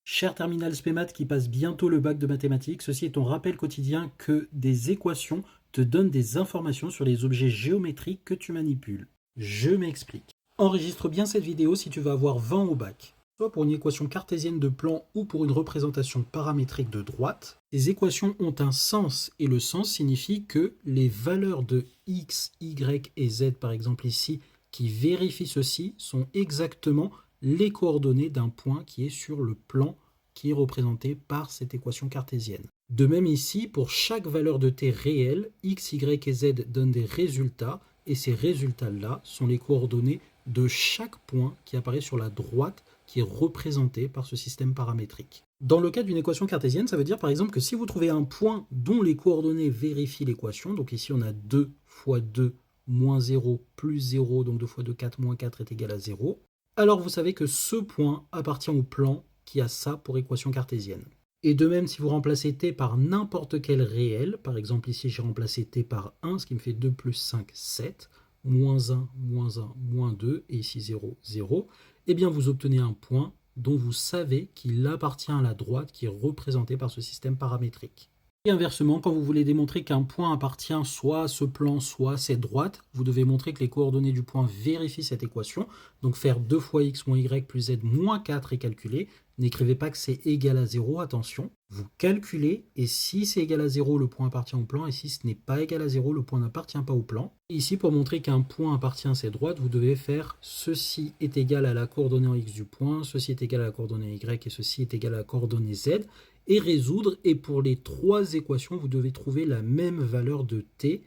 Cher terminal SPMAT qui passe bientôt le bac de mathématiques, ceci est ton rappel quotidien que des équations te donnent des informations sur les objets géométriques que tu manipules. Je m'explique. Enregistre bien cette vidéo si tu veux avoir 20 au bac. Soit pour une équation cartésienne de plan ou pour une représentation paramétrique de droite, ces équations ont un sens et le sens signifie que les valeurs de x, y et z par exemple ici qui vérifient ceci sont exactement les coordonnées d'un point qui est sur le plan qui est représenté par cette équation cartésienne. De même ici, pour chaque valeur de t réelle, x, y et z donnent des résultats et ces résultats-là sont les coordonnées de chaque point qui apparaît sur la droite qui est représenté par ce système paramétrique. Dans le cas d'une équation cartésienne, ça veut dire par exemple que si vous trouvez un point dont les coordonnées vérifient l'équation, donc ici on a 2 fois 2 moins 0 plus 0, donc 2 fois 2, 4 moins 4 est égal à 0, alors vous savez que ce point appartient au plan qui a ça pour équation cartésienne. Et de même, si vous remplacez t par n'importe quel réel, par exemple ici j'ai remplacé t par 1, ce qui me fait 2 plus 5, 7, moins 1, moins 2, et ici 0, 0, eh bien vous obtenez un point dont vous savez qu'il appartient à la droite qui est représentée par ce système paramétrique. Et inversement, quand vous voulez démontrer qu'un point appartient soit à ce plan, soit à cette droite, vous devez montrer que les coordonnées du point vérifient cette équation. Donc faire 2 fois x moins y plus z moins 4 et calculer. N'écrivez pas que c'est égal à 0, attention. Vous calculez, et si c'est égal à 0, le point appartient au plan, et si ce n'est pas égal à 0, le point n'appartient pas au plan. Et ici, pour montrer qu'un point appartient à cette droite, vous devez faire ceci est égal à la coordonnée en x du point, ceci est égal à la coordonnée y, et ceci est égal à la coordonnée z, et résoudre, et pour les trois équations, vous devez trouver la même valeur de t,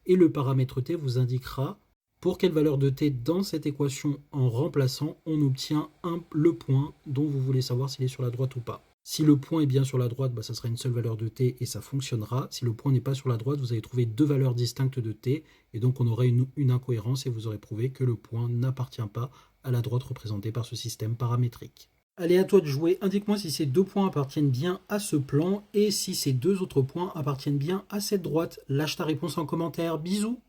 et le paramètre t vous indiquera pour quelle valeur de t dans cette équation en remplaçant, on obtient le point dont vous voulez savoir s'il est sur la droite ou pas. Si le point est bien sur la droite, ça sera une seule valeur de t et ça fonctionnera. Si le point n'est pas sur la droite, vous allez trouver deux valeurs distinctes de t, et donc on aurait une incohérence et vous aurez prouvé que le point n'appartient pas à la droite représentée par ce système paramétrique. Allez, à toi de jouer. Indique-moi si ces deux points appartiennent bien à ce plan et si ces deux autres points appartiennent bien à cette droite. Lâche ta réponse en commentaire. Bisous!